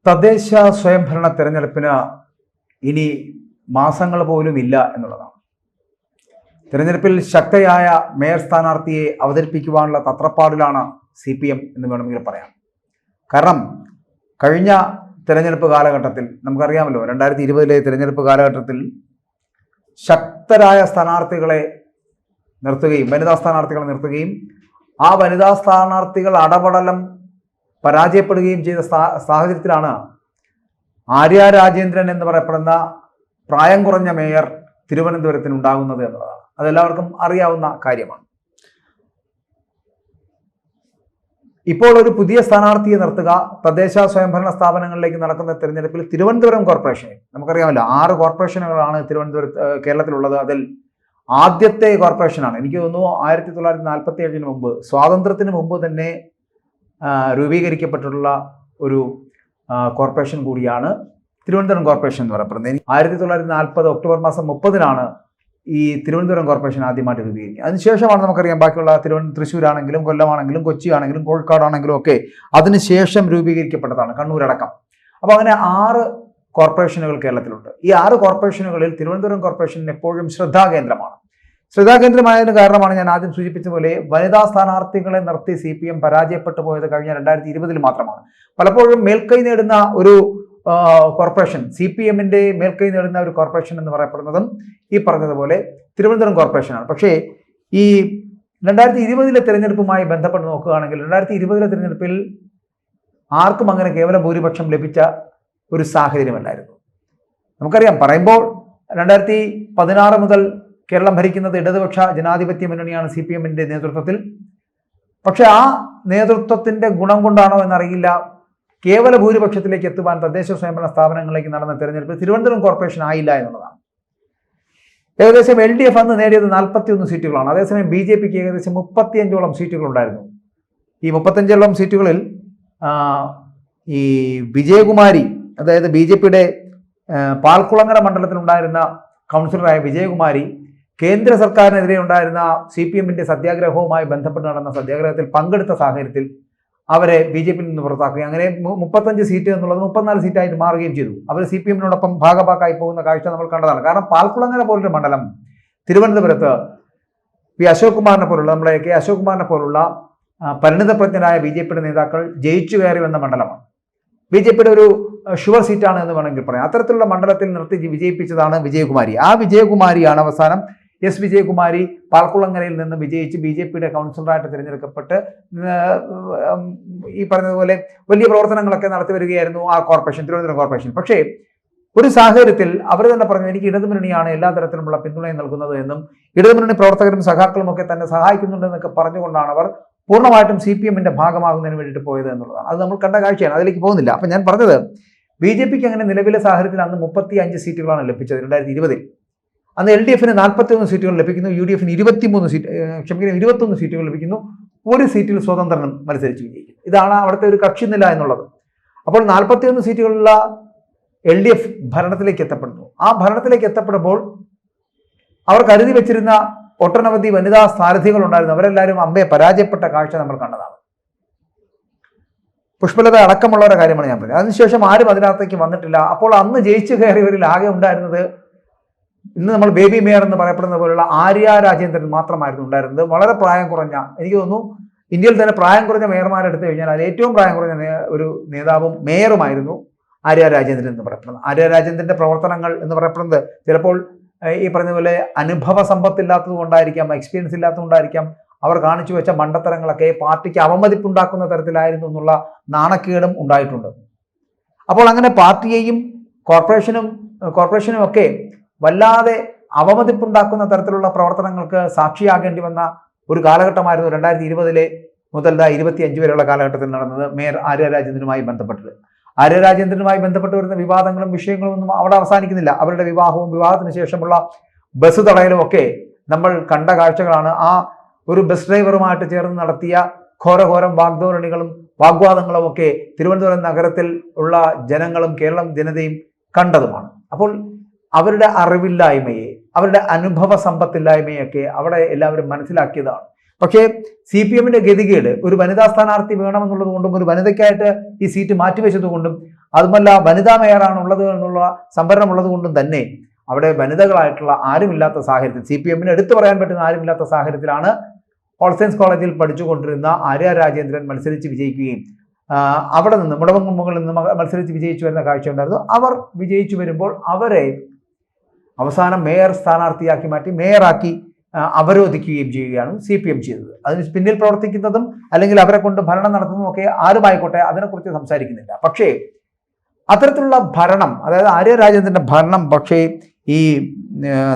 തദ്ദേശ സ്വയംഭരണ തെരഞ്ഞെടുപ്പിന് ഇനി മാസങ്ങൾ പോലും ഇല്ല എന്നുള്ളതാണ്. തെരഞ്ഞെടുപ്പിൽ ശക്തയായ മേയർ സ്ഥാനാർത്ഥിയെ അവതരിപ്പിക്കുവാനുള്ള തത്രപ്പാടിലാണ് CPM എന്ന് വേണമെങ്കിൽ പറയാം. കാരണം കഴിഞ്ഞ തെരഞ്ഞെടുപ്പ് കാലഘട്ടത്തിൽ നമുക്കറിയാമല്ലോ, 2020 തെരഞ്ഞെടുപ്പ് കാലഘട്ടത്തിൽ ശക്തരായ സ്ഥാനാർത്ഥികളെ നിർത്തുകയും വനിതാ സ്ഥാനാർത്ഥികളെ നിർത്തുകയും ആ വനിതാ സ്ഥാനാർത്ഥികൾ അടപടലം പരാജയപ്പെടുകയും ചെയ്ത സാഹചര്യത്തിലാണ് ആര്യ രാജേന്ദ്രൻ എന്ന് പറയപ്പെടുന്ന പ്രായം കുറഞ്ഞ മേയർ തിരുവനന്തപുരത്തിന് ഉണ്ടാകുന്നത് എന്നുള്ളതാണ്. അതെല്ലാവർക്കും അറിയാവുന്ന കാര്യമാണ്. ഇപ്പോൾ ഒരു പുതിയ സ്ഥാനാർത്ഥിയെ നിർത്തുക, തദ്ദേശ സ്വയംഭരണ സ്ഥാപനങ്ങളിലേക്ക് നടക്കുന്ന തെരഞ്ഞെടുപ്പിൽ തിരുവനന്തപുരം കോർപ്പറേഷനിൽ നമുക്കറിയാമല്ലോ 6 കോർപ്പറേഷനുകളാണ് കേരളത്തിലുള്ളത്. അതിൽ ആദ്യത്തെ കോർപ്പറേഷനാണ്, എനിക്ക് തോന്നുന്നു 1947 മുമ്പ്, സ്വാതന്ത്ര്യത്തിന് മുമ്പ് തന്നെ രൂപീകരിക്കപ്പെട്ടിട്ടുള്ള ഒരു കോർപ്പറേഷൻ കൂടിയാണ് തിരുവനന്തപുരം കോർപ്പറേഷൻ എന്ന് പറയപ്പെടുന്നത്. 1940 ഒക്ടോബർ മാസം 30-നാണ് ഈ തിരുവനന്തപുരം കോർപ്പറേഷൻ ആദ്യമായിട്ട് രൂപീകരിക്കുക. അതിനുശേഷമാണ് നമുക്കറിയാം ബാക്കിയുള്ള തൃശ്ശൂരാണെങ്കിലും കൊല്ലമാണെങ്കിലും കൊച്ചിയാണെങ്കിലും കോഴിക്കോടാണെങ്കിലും ഒക്കെ അതിനുശേഷം രൂപീകരിക്കപ്പെട്ടതാണ്, കണ്ണൂരടക്കം. അപ്പോൾ അങ്ങനെ 6 കോർപ്പറേഷനുകൾ കേരളത്തിലുണ്ട്. ഈ 6 കോർപ്പറേഷനുകളിൽ തിരുവനന്തപുരം കോർപ്പറേഷൻ എപ്പോഴും ശ്രദ്ധാകേന്ദ്രമാണ്. ശ്രദ്ധാകേന്ദ്രമായതിന് കാരണമാണ് ഞാൻ ആദ്യം സൂചിപ്പിച്ച പോലെ വനിതാ സ്ഥാനാർത്ഥികളെ നിർത്തി CPM പരാജയപ്പെട്ടു പോയത് കഴിഞ്ഞ 2020 മാത്രമാണ്. പലപ്പോഴും മേൽക്കൈ നേടുന്ന ഒരു കോർപ്പറേഷൻ, CPMന്റെ മേൽക്കൈ നേടുന്ന ഒരു കോർപ്പറേഷൻ എന്ന് പറയപ്പെടുന്നതും ഈ പറഞ്ഞതുപോലെ തിരുവനന്തപുരം കോർപ്പറേഷനാണ്. പക്ഷേ ഈ 2020 തെരഞ്ഞെടുപ്പുമായി ബന്ധപ്പെട്ട് നോക്കുകയാണെങ്കിൽ 2020 തെരഞ്ഞെടുപ്പിൽ ആർക്കും അങ്ങനെ കേവല ഭൂരിപക്ഷം ലഭിച്ച ഒരു സാഹചര്യമല്ലായിരുന്നു. നമുക്കറിയാം, പറയുമ്പോൾ 2016 മുതൽ കേരളം ഭരിക്കുന്നത് ഇടതുപക്ഷ ജനാധിപത്യ മുന്നണിയാണ് CPMന്റെ നേതൃത്വത്തിൽ. പക്ഷെ ആ നേതൃത്വത്തിന്റെ ഗുണം കൊണ്ടാണോ എന്നറിയില്ല, കേവല ഭൂരിപക്ഷത്തിലേക്ക് എത്തുവാൻ തദ്ദേശ സ്വയംഭരണ സ്ഥാപനങ്ങളിലേക്ക് നടന്ന തെരഞ്ഞെടുപ്പിൽ തിരുവനന്തപുരം കോർപ്പറേഷൻ ആയില്ല എന്നുള്ളതാണ്. ഏകദേശം LDF അന്ന് നേടിയത് 41 സീറ്റുകളാണ്. അതേസമയം BJPക്ക് ഏകദേശം 35ഓളം സീറ്റുകൾ ഉണ്ടായിരുന്നു. ഈ 35ഓളം സീറ്റുകളിൽ ഈ വിജയകുമാരി, അതായത് BJPയുടെ പാൽക്കുളങ്ങര മണ്ഡലത്തിലുണ്ടായിരുന്ന കൗൺസിലറായ വിജയകുമാരി കേന്ദ്ര സർക്കാരിനെതിരെ ഉണ്ടായിരുന്ന CPMന്റെ സത്യാഗ്രഹവുമായി ബന്ധപ്പെട്ട് നടന്ന സത്യാഗ്രഹത്തിൽ പങ്കെടുത്ത സാഹചര്യത്തിൽ അവരെ BJPയിൽ നിന്ന് പുറത്താക്കുകയും അങ്ങനെ 35 സീറ്റ് എന്നുള്ളത് 34 സീറ്റായിട്ട് മാറുകയും ചെയ്തു. അവർ CPMനോടൊപ്പം ഭാഗഭാക്കായി പോകുന്ന കാഴ്ച നമ്മൾ കണ്ടതാണ്. കാരണം പാൽക്കുളങ്ങര പോലൊരു മണ്ഡലം തിരുവനന്തപുരത്ത് അശോക് കുമാറിനെ പോലുള്ള, നമ്മുടെ അശോക് കുമാറിനെ പോലുള്ള പരിണിതപ്രജ്ഞരായ BJPയുടെ നേതാക്കൾ ജയിച്ചു കയറി വന്ന മണ്ഡലമാണ്. BJPയുടെ ഒരു ഷുവർ സീറ്റാണ് എന്ന് വേണമെങ്കിൽ പറയാം. അത്തരത്തിലുള്ള മണ്ഡലത്തിൽ നിർത്തി വിജയിപ്പിച്ചതാണ് വിജയകുമാരി. ആ വിജയകുമാരിയാണ് അവസാനം വിജയകുമാരി പാൽക്കുളങ്ങരയിൽ നിന്ന് വിജയിച്ച് BJPയുടെ കൗൺസിലറായിട്ട് തിരഞ്ഞെടുക്കപ്പെട്ട് ഈ പറഞ്ഞതുപോലെ വലിയ പ്രവർത്തനങ്ങളൊക്കെ നടത്തി വരികയായിരുന്നു ആ കോർപ്പറേഷൻ, തിരുവനന്തപുരം കോർപ്പറേഷൻ. പക്ഷേ ഒരു സാഹചര്യത്തിൽ അവർ തന്നെ പറഞ്ഞു, എനിക്ക് ഇടതുമുന്നണിയാണ് എല്ലാ തരത്തിലുമുള്ള പിന്തുണയും നൽകുന്നത് എന്നും ഇടതുമുന്നണി പ്രവർത്തകരും സഖാക്കളും ഒക്കെ തന്നെ സഹായിക്കുന്നുണ്ടെന്നൊക്കെ പറഞ്ഞുകൊണ്ടാണ് അവർ പൂർണ്ണമായിട്ടും CPMന്റെ ഭാഗമാകുന്നതിന് വേണ്ടിയിട്ട് പോയത് എന്നുള്ളതാണ്. അത് നമ്മൾ കണ്ട കാഴ്ചയാണ്, അതിലേക്ക് പോകുന്നില്ല. അപ്പം ഞാൻ പറഞ്ഞത്, BJPക്ക് അങ്ങനെ നിലവിലെ സാഹചര്യത്തിൽ അന്ന് 35 സീറ്റുകളാണ് ലഭിച്ചത് 2020. അന്ന് LDFന് 41 സീറ്റുകൾ ലഭിക്കുന്നു, UDFന് 21 സീറ്റുകൾ ലഭിക്കുന്നു. ഒരു സീറ്റിൽ സ്വതന്ത്രനും മത്സരിച്ച് വിജയിക്കും. ഇതാണ് അവിടുത്തെ ഒരു കക്ഷിനില എന്നുള്ളത്. അപ്പോൾ 41 സീറ്റുകളുള്ള LDF ഭരണത്തിലേക്ക് എത്തപ്പെടുന്നു. ആ ഭരണത്തിലേക്ക് എത്തപ്പെടുമ്പോൾ അവർ കരുതി വെച്ചിരുന്ന ഒട്ടനവധി വനിതാ സ്ഥാനാർത്ഥികൾ ഉണ്ടായിരുന്നു. അവരെല്ലാവരും അമ്പയെ പരാജയപ്പെട്ട കാഴ്ച നമ്മൾ കണ്ടതാണ്. പുഷ്പലത അടക്കമുള്ളവരുടെ കാര്യമാണ് ഞാൻ പറഞ്ഞത്. അതിനുശേഷം ആരും അതിനകത്തേക്ക് വന്നിട്ടില്ല. അപ്പോൾ അന്ന് ജയിച്ചു കയറിയവരിൽ ആകെ ഉണ്ടായിരുന്നത്, ഇന്ന് നമ്മൾ ബേബി മേയർ എന്ന് പറയപ്പെടുന്ന പോലുള്ള ആര്യ രാജേന്ദ്രൻ മാത്രമായിരുന്നു ഉണ്ടായിരുന്നത്. വളരെ പ്രായം കുറഞ്ഞ, എനിക്ക് തോന്നുന്നു ഇന്ത്യയിൽ തന്നെ പ്രായം കുറഞ്ഞ മേയർമാരെടുത്തു കഴിഞ്ഞാൽ അത് ഏറ്റവും പ്രായം കുറഞ്ഞ ഒരു നേതാവും മേയറുമായിരുന്നു ആര്യ രാജേന്ദ്രൻ എന്ന് പറയപ്പെടുന്നത്. ആര്യ രാജേന്ദ്രന്റെ പ്രവർത്തനങ്ങൾ എന്ന് പറയപ്പെടുന്നത് ചിലപ്പോൾ ഈ പറഞ്ഞതുപോലെ അനുഭവ സമ്പത്തില്ലാത്തത് കൊണ്ടായിരിക്കാം, എക്സ്പീരിയൻസ് ഇല്ലാത്തത് കൊണ്ടായിരിക്കാം, അവർ കാണിച്ചു വെച്ച മണ്ടത്തരങ്ങളൊക്കെ പാർട്ടിക്ക് അവമതിപ്പുണ്ടാക്കുന്ന തരത്തിലായിരുന്നു എന്നുള്ള നാണക്കേടും ഉണ്ടായിട്ടുണ്ട്. അപ്പോൾ അങ്ങനെ പാർട്ടിയെയും കോർപ്പറേഷനും ഒക്കെ വല്ലാതെ അവമതിപ്പുണ്ടാക്കുന്ന തരത്തിലുള്ള പ്രവർത്തനങ്ങൾക്ക് സാക്ഷിയാകേണ്ടി വന്ന ഒരു കാലഘട്ടമായിരുന്നു 2020 മുതൽ 25 വരെയുള്ള കാലഘട്ടത്തിൽ നടന്നത് മേയർ ആര്യ രാജേന്ദ്രനുമായി ബന്ധപ്പെട്ടത്. ആര്യ രാജേന്ദ്രനുമായി ബന്ധപ്പെട്ട് വരുന്ന വിവാദങ്ങളും വിഷയങ്ങളും ഒന്നും അവിടെ അവസാനിക്കുന്നില്ല. അവരുടെ വിവാഹവും വിവാഹത്തിന് ശേഷമുള്ള ബസ് തടയലും ഒക്കെ നമ്മൾ കണ്ട കാഴ്ചകളാണ്. ആ ഒരു ബസ് ഡ്രൈവറുമായിട്ട് ചേർന്ന് നടത്തിയ ഘോരഘോരം വാഗ്വാദങ്ങളും ഒക്കെ തിരുവനന്തപുരം നഗരത്തിൽ ഉള്ള ജനങ്ങളും കേരളം ജനതയും കണ്ടതുമാണ്. അപ്പോൾ അവരുടെ അറിവില്ലായ്മയെ, അവരുടെ അനുഭവ സമ്പത്തില്ലായ്മയൊക്കെ അവിടെ എല്ലാവരും മനസ്സിലാക്കിയതാണ്. പക്ഷേ CPM ഗതികേട് ഒരു വനിതാ സ്ഥാനാർത്ഥി വേണമെന്നുള്ളത് കൊണ്ടും ഒരു വനിതയ്ക്കായിട്ട് ഈ സീറ്റ് മാറ്റിവെച്ചത് കൊണ്ടും അതുമല്ല വനിതാ മേയറാണ് ഉള്ളത് എന്നുള്ള സംവരണം ഉള്ളത് കൊണ്ടും തന്നെ അവിടെ വനിതകളായിട്ടുള്ള ആരുമില്ലാത്ത സാഹചര്യത്തിൽ CPM എടുത്തു പറയാൻ പറ്റുന്ന ആരുമില്ലാത്ത സാഹചര്യത്തിലാണ് ഓൾ സയൻസ് കോളേജിൽ പഠിച്ചുകൊണ്ടിരുന്ന ആര്യ രാജേന്ദ്രൻ മത്സരിച്ച് വിജയിക്കുകയും അവിടെ നിന്ന് മുടവങ്കുമ്പുകളിൽ നിന്ന് മത്സരിച്ച് വിജയിച്ചു വരുന്ന കാഴ്ചയുണ്ടായിരുന്നു. അവർ വിജയിച്ചു വരുമ്പോൾ അവരെ അവസാനം മേയർ സ്ഥാനാർത്ഥിയാക്കി മാറ്റി മേയറാക്കി അവരോധിക്കുകയും ചെയ്യുകയാണ് CPM ചെയ്തത്. അതിന് പിന്നിൽ പ്രവർത്തിക്കുന്നതും അല്ലെങ്കിൽ അവരെ കൊണ്ട് ഭരണം നടത്തുന്നതും ഒക്കെ ആരുമായിക്കോട്ടെ, അതിനെക്കുറിച്ച് സംസാരിക്കുന്നില്ല. പക്ഷേ അത്തരത്തിലുള്ള ഭരണം, അതായത് ആര്യ രാജേന്ദ്രന്റെ ഭരണം പക്ഷേ ഈ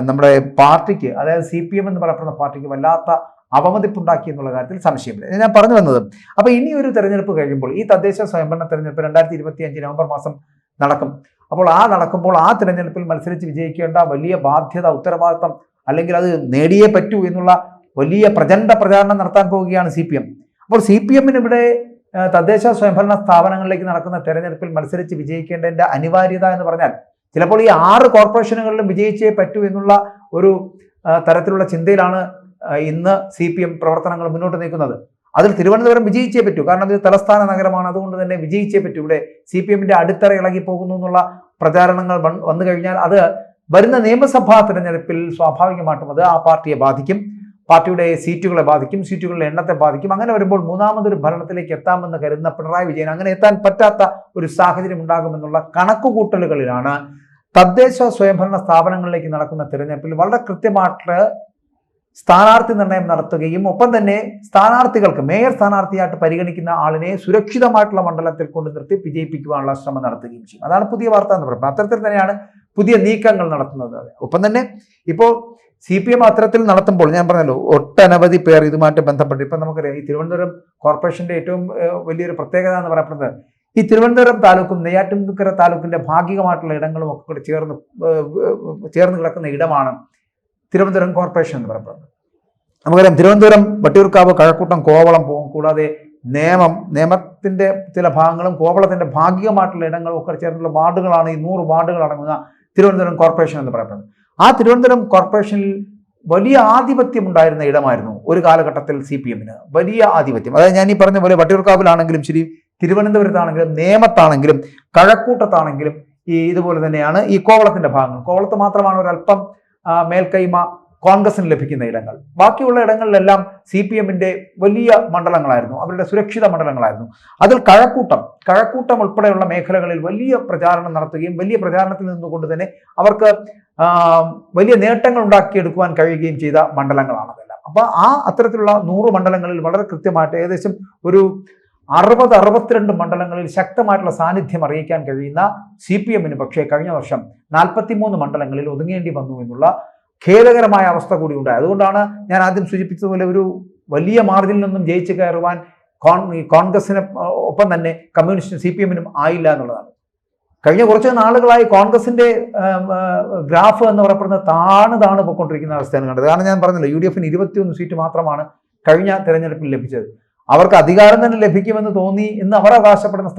നമ്മുടെ പാർട്ടിക്ക്, അതായത് CPM എന്ന് പറയപ്പെടുന്ന പാർട്ടിക്ക് വല്ലാത്ത അവമതിപ്പുണ്ടാക്കി എന്നുള്ള കാര്യത്തിൽ സംശയമില്ല. ഞാൻ പറഞ്ഞു വന്നത്, അപ്പൊ ഇനി ഒരു തെരഞ്ഞെടുപ്പ് കഴിയുമ്പോൾ ഈ തദ്ദേശ സ്വയംഭരണ തെരഞ്ഞെടുപ്പ് 2025 നവംബർ മാസം നടക്കും. അപ്പോൾ നടക്കുമ്പോൾ ആ തെരഞ്ഞെടുപ്പിൽ മത്സരിച്ച് വിജയിക്കേണ്ട വലിയ ബാധ്യത, ഉത്തരവാദിത്തം, അല്ലെങ്കിൽ അത് നേടിയേ പറ്റൂ എന്നുള്ള വലിയ പ്രചണ്ഡ പ്രചാരണം നടത്താൻ പോവുകയാണ് CPM. അപ്പോൾ CPM ഇവിടെ തദ്ദേശ സ്വയംഭരണ സ്ഥാപനങ്ങളിലേക്ക് നടക്കുന്ന തെരഞ്ഞെടുപ്പിൽ മത്സരിച്ച് വിജയിക്കേണ്ടതിന്റെ അനിവാര്യത എന്ന് പറഞ്ഞാൽ ചിലപ്പോൾ ഈ 6 കോർപ്പറേഷനുകളിലും വിജയിച്ചേ പറ്റൂ എന്നുള്ള ഒരു തരത്തിലുള്ള ചിന്തയിലാണ് ഇന്ന് CPM പ്രവർത്തനങ്ങൾ മുന്നോട്ട് നീക്കുന്നത്. അതിൽ തിരുവനന്തപുരം വിജയിച്ചേ പറ്റൂ, കാരണം ഇത് തലസ്ഥാന നഗരമാണ്, അതുകൊണ്ട് തന്നെ വിജയിച്ചേ പറ്റൂ. ഇവിടെ CPM അടിത്തറ ഇളകി പോകുന്നു എന്നുള്ള പ്രചാരണങ്ങൾ വന്നു കഴിഞ്ഞാൽ അത് വരുന്ന നിയമസഭാ തെരഞ്ഞെടുപ്പിൽ സ്വാഭാവികമായിട്ടും അത് ആ പാർട്ടിയെ ബാധിക്കും, പാർട്ടിയുടെ സീറ്റുകളെ ബാധിക്കും, സീറ്റുകളുടെ എണ്ണത്തെ ബാധിക്കും. അങ്ങനെ വരുമ്പോൾ മൂന്നാമതൊരു ഭരണത്തിലേക്ക് എത്താമെന്ന് കരുതുന്ന പിണറായി വിജയൻ അങ്ങനെ എത്താൻ പറ്റാത്ത ഒരു സാഹചര്യം ഉണ്ടാകുമെന്നുള്ള കണക്കുകൂട്ടലുകളിലാണ് തദ്ദേശ സ്വയംഭരണ സ്ഥാപനങ്ങളിലേക്ക് നടക്കുന്ന തിരഞ്ഞെടുപ്പിൽ വളരെ കൃത്യമായിട്ട് സ്ഥാനാർത്ഥി നിർണയം നടത്തുകയും ഒപ്പം തന്നെ സ്ഥാനാർത്ഥികൾക്ക് മേയർ സ്ഥാനാർത്ഥിയായിട്ട് പരിഗണിക്കുന്ന ആളിനെ സുരക്ഷിതമായിട്ടുള്ള മണ്ഡലത്തിൽ കൊണ്ട് നിർത്തി വിജയിപ്പിക്കുവാനുള്ള ശ്രമം നടത്തുകയും ചെയ്യും. അതാണ് പുതിയ വാർത്ത എന്ന് പറയുന്നത്. അത്തരത്തിൽ തന്നെയാണ് പുതിയ നീക്കങ്ങൾ നടത്തുന്നത്. ഒപ്പം തന്നെ ഇപ്പോൾ CPM അത്തരത്തിൽ നടത്തുമ്പോൾ ഞാൻ പറഞ്ഞല്ലോ, ഒട്ടനവധി പേർ ഇതുമായിട്ട് ബന്ധപ്പെട്ട് ഇപ്പം നമുക്കറിയാം, ഈ തിരുവനന്തപുരം കോർപ്പറേഷന്റെ ഏറ്റവും വലിയൊരു പ്രത്യേകത എന്ന് പറയപ്പെടുന്നത് ഈ തിരുവനന്തപുരം താലൂക്കും നെയ്യാറ്റിൻകര താലൂക്കിന്റെ ഭാഗികമായിട്ടുള്ള ഇടങ്ങളും ഒക്കെ കൂടി ചേർന്ന് കിടക്കുന്ന ഇടമാണ് തിരുവനന്തപുരം കോർപ്പറേഷൻ എന്ന് പറയപ്പെടുന്നത്. നമുക്കറിയാം, തിരുവനന്തപുരം, വട്ടിയൂർക്കാവ്, കഴക്കൂട്ടം, കോവളം പോകും, കൂടാതെ നേമത്തിന്റെ ചില ഭാഗങ്ങളും കോവളത്തിന്റെ ഭാഗികമായിട്ടുള്ള ഇടങ്ങളും ഒക്കെ ചേർന്നുള്ള വാർഡുകളാണ് ഈ 100 വാർഡുകൾ അടങ്ങുന്ന തിരുവനന്തപുരം കോർപ്പറേഷൻ എന്ന് പറയപ്പെടുന്നത്. ആ തിരുവനന്തപുരം കോർപ്പറേഷനിൽ വലിയ ആധിപത്യം ഉണ്ടായിരുന്ന ഇടമായിരുന്നു ഒരു കാലഘട്ടത്തിൽ CPM വലിയ ആധിപത്യം. അതായത് ഞാൻ ഈ പറഞ്ഞ പോലെ വട്ടിയൂർക്കാവിലാണെങ്കിലും ശരി, തിരുവനന്തപുരത്താണെങ്കിലും, നേമത്താണെങ്കിലും, കഴക്കൂട്ടത്താണെങ്കിലും ഇതുപോലെ തന്നെയാണ് ഈ കോവളത്തിന്റെ ഭാഗങ്ങൾ. കോവളത്ത് മാത്രമാണ് ഒരല്പം മേൽക്കൈമ കോൺഗ്രസിന് ലഭിക്കുന്ന ഇടങ്ങൾ. ബാക്കിയുള്ള ഇടങ്ങളിലെല്ലാം CPM വലിയ മണ്ഡലങ്ങളായിരുന്നു, അവരുടെ സുരക്ഷിത മണ്ഡലങ്ങളായിരുന്നു. അതിൽ കഴക്കൂട്ടം ഉൾപ്പെടെയുള്ള മേഖലകളിൽ വലിയ പ്രചാരണം നടത്തുകയും വലിയ പ്രചാരണത്തിൽ നിന്നുകൊണ്ട് തന്നെ അവർക്ക് വലിയ നേട്ടങ്ങൾ ഉണ്ടാക്കിയെടുക്കുവാൻ കഴിയുകയും ചെയ്ത മണ്ഡലങ്ങളാണ് അതെല്ലാം. അപ്പൊ അത്തരത്തിലുള്ള 100 മണ്ഡലങ്ങളിൽ വളരെ കൃത്യമായിട്ട് ഏകദേശം ഒരു 60-62 മണ്ഡലങ്ങളിൽ ശക്തമായിട്ടുള്ള സാന്നിധ്യം അറിയിക്കാൻ കഴിയുന്ന CPM പക്ഷേ കഴിഞ്ഞ വർഷം 43 മണ്ഡലങ്ങളിൽ ഒതുങ്ങേണ്ടി വന്നു എന്നുള്ള ഖേദകരമായ അവസ്ഥ കൂടി ഉണ്ടായി. അതുകൊണ്ടാണ് ഞാൻ ആദ്യം സൂചിപ്പിച്ചതുപോലെ ഒരു വലിയ മാർജിനിൽ നിന്നും ജയിച്ചു കയറുവാൻ കോൺഗ്രസിന് ഒപ്പം തന്നെ കമ്മ്യൂണിസ്റ്റും CPM ആയില്ല എന്നുള്ളതാണ്. കഴിഞ്ഞ കുറച്ച് നാളുകളായി കോൺഗ്രസിന്റെ ഗ്രാഫ് എന്ന് പറയപ്പെടുന്നത് താണ് പോയിക്കൊണ്ടിരിക്കുന്ന അവസ്ഥയാണ് കണ്ടത്. കാരണം ഞാൻ പറഞ്ഞല്ലോ, UDF 21 സീറ്റ് മാത്രമാണ് കഴിഞ്ഞ തെരഞ്ഞെടുപ്പിൽ ലഭിച്ചത്. അവർക്ക് അധികാരം തന്നെ ലഭിക്കുമെന്ന് തോന്നി എന്ന് അവർ അവകാശപ്പെടുന്ന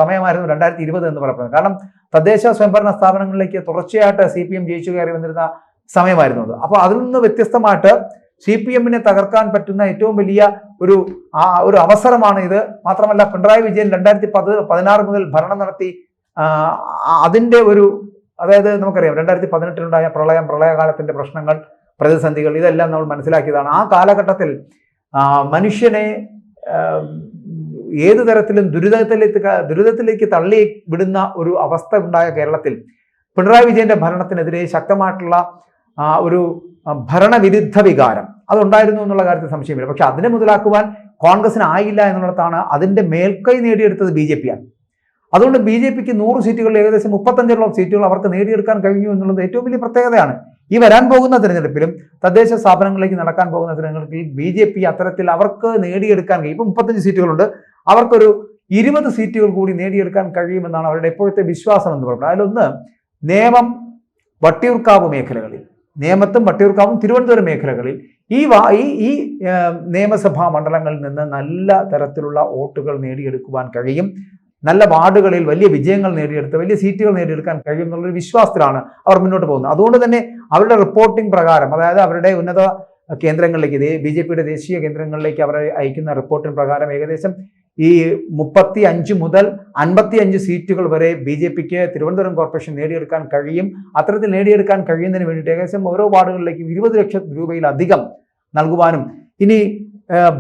സമയമായിരുന്നു 2020 എന്ന് പറയുന്നത്. കാരണം തദ്ദേശ സ്വയംഭരണ സ്ഥാപനങ്ങളിലേക്ക് തുടർച്ചയായിട്ട് CPM ജയിച്ചു കയറി വന്നിരുന്ന സമയമായിരുന്നു അത്. അപ്പോൾ അതിൽ നിന്ന് വ്യത്യസ്തമായിട്ട് CPM തകർക്കാൻ പറ്റുന്ന ഏറ്റവും വലിയ ഒരു അവസരമാണ് ഇത്. മാത്രമല്ല, പിണറായി വിജയൻ 2016 മുതൽ ഭരണം നടത്തി അതിൻ്റെ അതായത് നമുക്കറിയാം 2018 പ്രളയകാലത്തിന്റെ പ്രശ്നങ്ങൾ, പ്രതിസന്ധികൾ, ഇതെല്ലാം നമ്മൾ മനസ്സിലാക്കിയതാണ്. ആ കാലഘട്ടത്തിൽ മനുഷ്യനെ ഏതു തരത്തിലും ദുരിതത്തിലേക്ക് തള്ളി വിടുന്ന ഒരു അവസ്ഥ ഉണ്ടായ കേരളത്തിൽ പിണറായി വിജയന്റെ ഭരണത്തിനെതിരെ ശക്തമായിട്ടുള്ള ഒരു ഭരണവിരുദ്ധ വികാരം അതുണ്ടായിരുന്നു എന്നുള്ള കാര്യത്തിൽ സംശയമില്ല. പക്ഷെ അതിനെ മുതലാക്കുവാൻ കോൺഗ്രസിന് ആയില്ല എന്നുള്ളതാണ്. അതിന്റെ മേൽക്കൈ നേടിയെടുത്തത് BJP ആണ്. അതുകൊണ്ട് BJPക്ക് 100 സീറ്റുകളിൽ ഏകദേശം 35 സീറ്റുകൾ അവർക്ക് നേടിയെടുക്കാൻ കഴിഞ്ഞു എന്നുള്ളത് ഏറ്റവും വലിയ പ്രത്യേകതയാണ്. ഈ വരാൻ പോകുന്ന തിരഞ്ഞെടുപ്പിലും തദ്ദേശ സ്ഥാപനങ്ങളിലേക്ക് നടക്കാൻ പോകുന്ന തിരഞ്ഞെടുപ്പിൽ BJP അത്തരത്തിൽ അവർക്ക് നേടിയെടുക്കാൻ കഴിയും. ഇപ്പം 35 സീറ്റുകളുണ്ട്, അവർക്കൊരു 20 സീറ്റുകൾ കൂടി നേടിയെടുക്കാൻ കഴിയുമെന്നാണ് അവരുടെ ഇപ്പോഴത്തെ വിശ്വാസം എന്ന് പറയുന്നത്. അതിലൊന്ന് നേമം, വട്ടിയൂർക്കാവ് മേഖലകളിൽ, നേമത്തും വട്ടിയൂർക്കാവും തിരുവനന്തപുരം മേഖലകളിൽ ഈ നിയമസഭാ മണ്ഡലങ്ങളിൽ നിന്ന് നല്ല തരത്തിലുള്ള വോട്ടുകൾ നേടിയെടുക്കുവാൻ കഴിയും. നല്ല വാർഡുകളിൽ വലിയ വിജയങ്ങൾ നേടിയെടുത്ത് വലിയ സീറ്റുകൾ നേടിയെടുക്കാൻ കഴിയും എന്നുള്ളൊരു വിശ്വാസത്തിലാണ് അവർ മുന്നോട്ട് പോകുന്നത്. അതുകൊണ്ട് തന്നെ അവരുടെ റിപ്പോർട്ടിംഗ് പ്രകാരം, അതായത് അവരുടെ ഉന്നത കേന്ദ്രങ്ങളിലേക്ക് BJP ദേശീയ കേന്ദ്രങ്ങളിലേക്ക് അവർ അയക്കുന്ന റിപ്പോർട്ടിന് പ്രകാരം ഏകദേശം ഈ 35 മുതൽ 55 സീറ്റുകൾ വരെ BJPക്ക് തിരുവനന്തപുരം കോർപ്പറേഷൻ നേടിയെടുക്കാൻ കഴിയും. അത്തരത്തിൽ നേടിയെടുക്കാൻ കഴിയുന്നതിന് വേണ്ടിയിട്ട് ഏകദേശം ഓരോ വാർഡുകളിലേക്കും 20 ലക്ഷം രൂപയിലധികം നൽകുവാനും ഇനി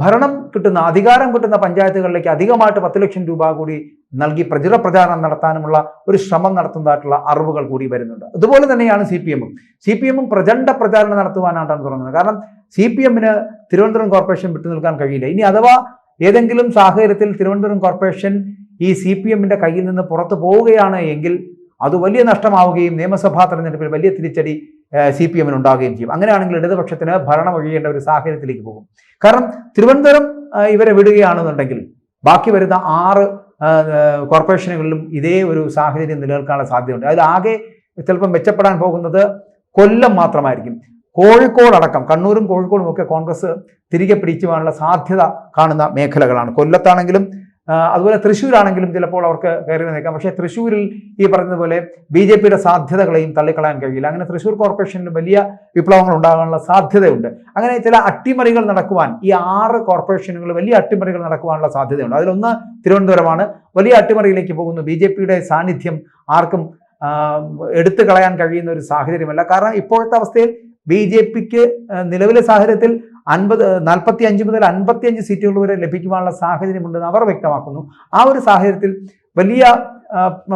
ഭരണം കിട്ടുന്ന അധികാരം കിട്ടുന്ന പഞ്ചായത്തുകളിലേക്ക് അധികമായിട്ട് 10 ലക്ഷം രൂപ കൂടി നൽകി പ്രചാരണം നടത്താനുമുള്ള ഒരു ശ്രമം നടത്തുന്നതായിട്ടുള്ള അറിവുകൾ കൂടി വരുന്നുണ്ട്. അതുപോലെ തന്നെയാണ് CPM പ്രചണ്ഡ പ്രചാരണം നടത്തുവാനാണ് തുടങ്ങുന്നത്. കാരണം CPM തിരുവനന്തപുരം കോർപ്പറേഷൻ വിട്ടു നിൽക്കാൻ കഴിയില്ല. ഇനി അഥവാ ഏതെങ്കിലും സാഹചര്യത്തിൽ തിരുവനന്തപുരം കോർപ്പറേഷൻ ഈ CPM കയ്യിൽ നിന്ന് പുറത്തു പോവുകയാണ് എങ്കിൽ അത് വലിയ നഷ്ടമാവുകയും നിയമസഭാ തെരഞ്ഞെടുപ്പിൽ വലിയ തിരിച്ചടി CPM ഉണ്ടാവുകയും ചെയ്യും. അങ്ങനെയാണെങ്കിൽ ഇടതുപക്ഷത്തിന് ഭരണം ഒഴിയേണ്ട ഒരു സാഹചര്യത്തിലേക്ക് പോകും. കാരണം തിരുവനന്തപുരം ഇവരെ വിടുകയാണെന്നുണ്ടെങ്കിൽ ബാക്കി വരുന്ന 6 കോർപ്പറേഷനുകളിലും ഇതേ ഒരു സാഹചര്യം നിലനിൽക്കാനുള്ള സാധ്യതയുണ്ട്. അതിലാകെ ചിലപ്പോൾ മെച്ചപ്പെടാൻ പോകുന്നത് കൊല്ലം മാത്രമായിരിക്കും. കോഴിക്കോട് അടക്കം കണ്ണൂരും കോഴിക്കോടും ഒക്കെ കോൺഗ്രസ് തിരികെ പിടിക്കുവാനുള്ള സാധ്യത കാണുന്ന മേഖലകളാണ്. കൊല്ലത്താണെങ്കിലും അതുപോലെ തൃശ്ശൂരാണെങ്കിലും ചിലപ്പോൾ അവർക്ക് കയറി നിൽക്കാം. പക്ഷേ തൃശ്ശൂരിൽ ഈ പറഞ്ഞതുപോലെ BJP സാധ്യതകളെയും തള്ളിക്കളയാൻ കഴിയില്ല. അങ്ങനെ തൃശ്ശൂർ കോർപ്പറേഷനിൽ വലിയ വിപ്ലവങ്ങൾ ഉണ്ടാകാനുള്ള സാധ്യതയുണ്ട്. അങ്ങനെ ചില അട്ടിമറികൾ നടക്കുവാൻ ഈ 6 കോർപ്പറേഷനുകൾ വലിയ അട്ടിമറികൾ നടക്കുവാനുള്ള സാധ്യതയുണ്ട്. അതിലൊന്ന് തിരുവനന്തപുരമാണ്. വലിയ അട്ടിമറിയിലേക്ക് പോകുന്നു. BJP സാന്നിധ്യം ആർക്കും എടുത്തു കളയാൻ കഴിയുന്ന ഒരു സാഹചര്യമല്ല. കാരണം ഇപ്പോഴത്തെ അവസ്ഥയിൽ BJPക്ക് നിലവിലെ സാഹചര്യത്തിൽ 45 മുതൽ 55 സീറ്റുകൾ വരെ ലഭിക്കുവാനുള്ള സാഹചര്യമുണ്ടെന്ന് അവർ വ്യക്തമാക്കുന്നു. ആ ഒരു സാഹചര്യത്തിൽ വലിയ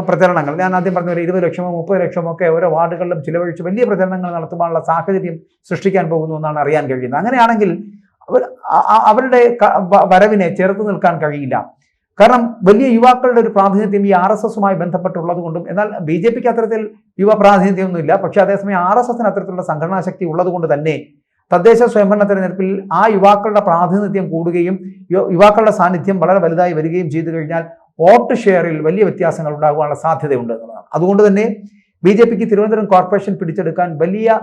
പ്രചരണങ്ങൾ, ഞാൻ ആദ്യം പറഞ്ഞ പോലെ 20 ലക്ഷമോ 30 ലക്ഷമോ ഒക്കെ ഓരോ വാർഡുകളിലും ചിലവഴിച്ച് വലിയ പ്രചരണങ്ങൾ നടത്തുവാനുള്ള സാഹചര്യം സൃഷ്ടിക്കാൻ പോകുന്നു എന്നാണ് അറിയാൻ കഴിയുന്നത്. അങ്ങനെയാണെങ്കിൽ അവരുടെ വരവിനെ ചെറുത്ത് നിൽക്കാൻ കഴിയില്ല. കാരണം വലിയ യുവാക്കളുടെ ഒരു പ്രാതിനിധ്യം ഈ RSSുമായി ബന്ധപ്പെട്ടുള്ളത് കൊണ്ടും, എന്നാൽ BJPക്ക് അത്തരത്തിൽ യുവ പ്രാതിനിധ്യമൊന്നുമില്ല. പക്ഷേ അതേസമയം RSSന് അത്തരത്തിലുള്ള സംഘടനാ ശക്തി ഉള്ളത് കൊണ്ട് തന്നെ തദ്ദേശ സ്വയംഭരണ തെരഞ്ഞെടുപ്പിൽ ആ യുവാക്കളുടെ പ്രാതിനിധ്യം കൂടുകയും യുവാക്കളുടെ സാന്നിധ്യം വളരെ വലുതായി വരികയും ചെയ്തു കഴിഞ്ഞാൽ വോട്ട് ഷെയറിൽ വലിയ വ്യത്യാസങ്ങൾ ഉണ്ടാകുവാനുള്ള സാധ്യതയുണ്ട് എന്നുള്ളതാണ്. അതുകൊണ്ട് തന്നെ BJPക്ക് തിരുവനന്തപുരം കോർപ്പറേഷൻ പിടിച്ചെടുക്കാൻ വലിയ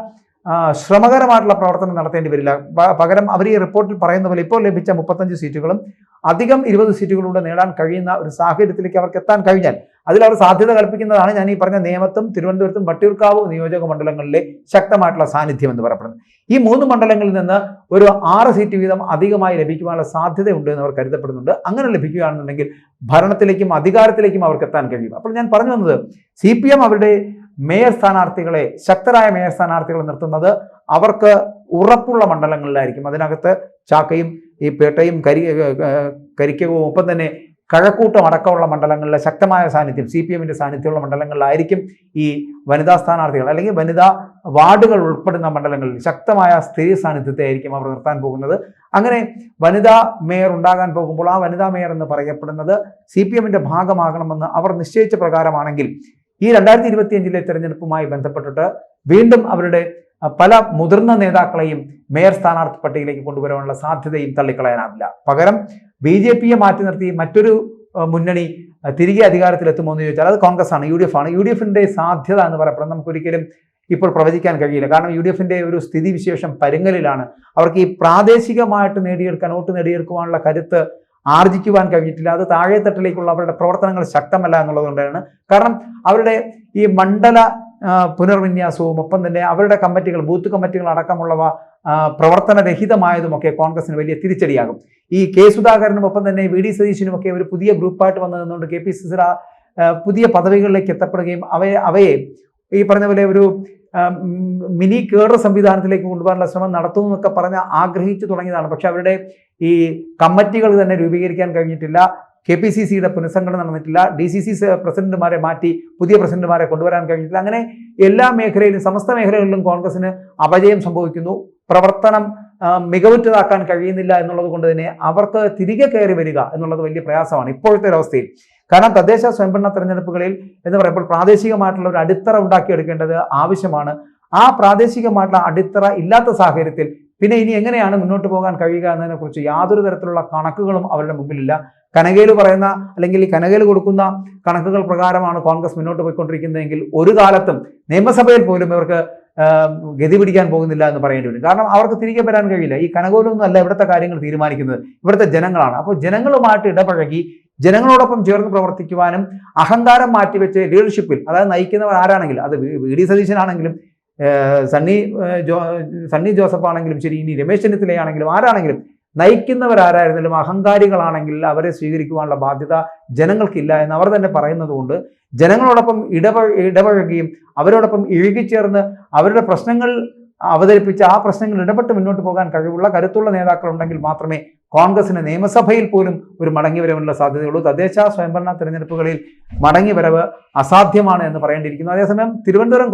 ശ്രമകരമായിട്ടുള്ള പ്രവർത്തനം നടത്തേണ്ടി വരില്ല. പകരം അവർ ഈ റിപ്പോർട്ടിൽ പറയുന്ന പോലെ ഇപ്പോൾ ലഭിച്ച 35 സീറ്റുകളും അധികം 20 സീറ്റുകളിലൂടെ നേടാൻ കഴിയുന്ന ഒരു സാഹചര്യത്തിലേക്ക് അവർക്ക് എത്താൻ കഴിഞ്ഞാൽ അതിൽ അവർ സാധ്യത കൽപ്പിക്കുന്നതാണ് ഞാൻ ഈ പറഞ്ഞ നേമത്തും തിരുവനന്തപുരത്തും വട്ടിയൂർക്കാവ് നിയോജക മണ്ഡലങ്ങളിലെ ശക്തമായിട്ടുള്ള സാന്നിധ്യം എന്ന് പറയപ്പെടുന്നത്. ഈ 3 മണ്ഡലങ്ങളിൽ നിന്ന് ഒരു 6 സീറ്റ് വീതം അധികമായി ലഭിക്കുവാനുള്ള സാധ്യതയുണ്ട് എന്ന് അവർ കരുതപ്പെടുന്നുണ്ട്. അങ്ങനെ ലഭിക്കുകയാണെന്നുണ്ടെങ്കിൽ ഭരണത്തിലേക്കും അധികാരത്തിലേക്കും അവർക്ക് എത്താൻ കഴിയും. അപ്പോൾ ഞാൻ പറഞ്ഞു വന്നത് CPM അവരുടെ മേയർ സ്ഥാനാർത്ഥികളെ, ശക്തരായ മേയർ സ്ഥാനാർത്ഥികളെ നിർത്തുന്നത് അവർക്ക് ഉറപ്പുള്ള മണ്ഡലങ്ങളിലായിരിക്കും. അതിനകത്ത് ചാക്കയും ഈ പേട്ടയും കരിക്കവും ഒപ്പം തന്നെ കഴക്കൂട്ടം അടക്കമുള്ള മണ്ഡലങ്ങളിലെ ശക്തമായ സാന്നിധ്യം, CPM സാന്നിധ്യമുള്ള മണ്ഡലങ്ങളിലായിരിക്കും ഈ വനിതാ സ്ഥാനാർത്ഥികൾ അല്ലെങ്കിൽ വനിതാ വാർഡുകൾ ഉൾപ്പെടുന്ന മണ്ഡലങ്ങളിൽ ശക്തമായ സ്ത്രീ സാന്നിധ്യത്തെ ആയിരിക്കും അവർ നിർത്താൻ പോകുന്നത്. അങ്ങനെ വനിതാ മേയർ ഉണ്ടാകാൻ പോകുമ്പോൾ ആ വനിതാ മേയർ എന്ന് പറയപ്പെടുന്നത് CPM ഭാഗമാകണമെന്ന് അവർ നിശ്ചയിച്ച പ്രകാരമാണെങ്കിൽ ഈ 2025 തെരഞ്ഞെടുപ്പുമായി ബന്ധപ്പെട്ടിട്ട് വീണ്ടും അവരുടെ പല മുതിർന്ന നേതാക്കളെയും മേയർ സ്ഥാനാർത്ഥി പട്ടികയിലേക്ക് കൊണ്ടുവരാനുള്ള സാധ്യതയും തള്ളിക്കളയാനാവില്ല. പകരം BJPയെ മാറ്റി നിർത്തി മറ്റൊരു മുന്നണി തിരികെ അധികാരത്തിലെത്തുമോ എന്ന് ചോദിച്ചാൽ അത് കോൺഗ്രസ് ആണ്, UDF ആണ്. UDFന്റെ സാധ്യത എന്ന് പറയപ്പെടുന്നത് നമുക്കൊരിക്കലും ഇപ്പോൾ പ്രവചിക്കാൻ കഴിയില്ല. കാരണം UDFന്റെ ഒരു സ്ഥിതിവിശേഷം പരുങ്ങലിലാണ്. അവർക്ക് ഈ പ്രാദേശികമായിട്ട് വോട്ട് നേടിയെടുക്കുവാനുള്ള കരുത്ത് ആർജിക്കുവാൻ കഴിഞ്ഞിട്ടില്ല. അത് താഴെത്തട്ടിലേക്കുള്ള അവരുടെ പ്രവർത്തനങ്ങൾ ശക്തമല്ല എന്നുള്ളതുകൊണ്ടാണ്. കാരണം അവരുടെ ഈ മണ്ഡല പുനർവിന്യാസവും ഒപ്പം തന്നെ അവരുടെ കമ്മിറ്റികൾ, ബൂത്ത് കമ്മിറ്റികൾ അടക്കമുള്ളവ പ്രവർത്തനരഹിതമായതുമൊക്കെ കോൺഗ്രസിന് വലിയ തിരിച്ചടിയാകും. ഈ K സുധാകരനും ഒപ്പം തന്നെ VD സതീശനുമൊക്കെ ഒരു പുതിയ ഗ്രൂപ്പായിട്ട് വന്നതുകൊണ്ട് KPCC പുതിയ പദവികളിലേക്ക് എത്തപ്പെടുകയും അവയെ ഈ പറഞ്ഞ പോലെ ഒരു മിനി കേഡർ സംവിധാനത്തിലേക്ക് കൊണ്ടുപോകാനുള്ള ശ്രമം നടത്തുന്നു എന്നൊക്കെ പറഞ്ഞ് ആഗ്രഹിച്ചു തുടങ്ങിയതാണ്. പക്ഷെ അവരുടെ ഈ കമ്മിറ്റികൾ തന്നെ രൂപീകരിക്കാൻ കഴിഞ്ഞിട്ടില്ല. KPCCയുടെ പുനഃസംഘടന നടന്നിട്ടില്ല. DCC പ്രസിഡന്റുമാരെ മാറ്റി പുതിയ പ്രസിഡന്റുമാരെ കൊണ്ടുവരാൻ കഴിഞ്ഞിട്ടില്ല. അങ്ങനെ എല്ലാ മേഖലയിലും, സമസ്ത മേഖലകളിലും കോൺഗ്രസിന് അപജയം സംഭവിക്കുന്നു. പ്രവർത്തനം മികവുറ്റതാക്കാൻ കഴിയുന്നില്ല എന്നുള്ളത് കൊണ്ട് തന്നെ അവർക്ക് തിരികെ കയറി വരിക എന്നുള്ളത് വലിയ പ്രയാസമാണ് ഇപ്പോഴത്തെ ഒരവസ്ഥയിൽ. കാരണം തദ്ദേശ സ്വയംഭരണ തെരഞ്ഞെടുപ്പുകളിൽ എന്ന് പറയുമ്പോൾ പ്രാദേശികമായിട്ടുള്ള ഒരു അടിത്തറ ഉണ്ടാക്കിയെടുക്കേണ്ടത് ആവശ്യമാണ്. ആ പ്രാദേശികമായിട്ടുള്ള അടിത്തറ ഇല്ലാത്ത സാഹചര്യത്തിൽ പിന്നെ ഇനി എങ്ങനെയാണ് മുന്നോട്ട് പോകാൻ കഴിയുക എന്നതിനെക്കുറിച്ച് യാതൊരു തരത്തിലുള്ള കണക്കുകളും അവരുടെ മുമ്പിലില്ല. കനകേല് പറയുന്ന അല്ലെങ്കിൽ ഈ കനകേല് കൊടുക്കുന്ന കണക്കുകൾ പ്രകാരമാണ് കോൺഗ്രസ് മുന്നോട്ട് പോയിക്കൊണ്ടിരിക്കുന്നതെങ്കിൽ ഒരു കാലത്തും നിയമസഭയിൽ പോലും ഇവർക്ക് ഗതി പിടിക്കാൻ പോകുന്നില്ല എന്ന് പറയേണ്ടി വരും. കാരണം അവർക്ക് തിരികെ വരാൻ കഴിയില്ല. ഈ കനകോലൊന്നും അല്ല ഇവിടുത്തെ കാര്യങ്ങൾ തീരുമാനിക്കുന്നത്, ഇവിടുത്തെ ജനങ്ങളാണ്. അപ്പോൾ ജനങ്ങളുമായിട്ട് ഇടപഴകി ജനങ്ങളോടൊപ്പം ചേർന്ന് പ്രവർത്തിക്കുവാനും അഹങ്കാരം മാറ്റിവെച്ച് ലീഡർഷിപ്പിൽ, അതായത് നയിക്കുന്നവർ ആരാണെങ്കിലും, അത് VD സതീശനാണെങ്കിലും സണ്ണി ജോസഫ് ആണെങ്കിലും ശരി, ഇനി രമേശ് ചെന്നിത്തലയാണെങ്കിലും ആരാണെങ്കിലും നയിക്കുന്നവരാരായിരുന്നാലും അഹങ്കാരികളാണെങ്കിൽ അവരെ സ്വീകരിക്കുവാനുള്ള ബാധ്യത ജനങ്ങൾക്കില്ല എന്ന് അവർ തന്നെ പറയുന്നത് കൊണ്ട് ജനങ്ങളോടൊപ്പം ഇടപഴകുകയും അവരോടൊപ്പം ഇഴുകിച്ചേർന്ന് അവരുടെ പ്രശ്നങ്ങൾ അവതരിപ്പിച്ച് ആ പ്രശ്നങ്ങൾ ഇടപെട്ട് മുന്നോട്ട് പോകാൻ കഴിവുള്ള കരുത്തുള്ള നേതാക്കൾ ഉണ്ടെങ്കിൽ മാത്രമേ കോൺഗ്രസിന് നിയമസഭയിൽ പോലും ഒരു മടങ്ങിവരവിനുള്ള സാധ്യതയുള്ളൂ. തദ്ദേശ സ്വയംഭരണ തെരഞ്ഞെടുപ്പുകളിൽ മടങ്ങിവരവ് അസാധ്യമാണ് എന്ന് പറയേണ്ടിയിരിക്കുന്നു. അതേസമയം തിരുവനന്തപുരം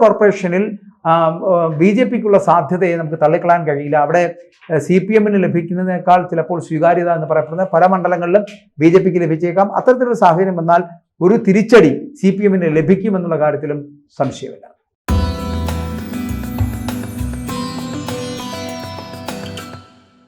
കോർപ്പറേഷനിൽ BJPക്കുള്ള സാധ്യതയെ നമുക്ക് തള്ളിക്കളയാൻ കഴിയില്ല. അവിടെ CPM ലഭിക്കുന്നതിനേക്കാൾ ചിലപ്പോൾ സ്വീകാര്യത എന്ന് പറയപ്പെടുന്ന പല മണ്ഡലങ്ങളിലും BJPക്ക് ലഭിച്ചേക്കാം. അത്തരത്തിലുള്ള സാഹചര്യം വന്നാൽ ഒരു തിരിച്ചടി CPM ലഭിക്കുമെന്നുള്ള കാര്യത്തിലും സംശയമില്ല.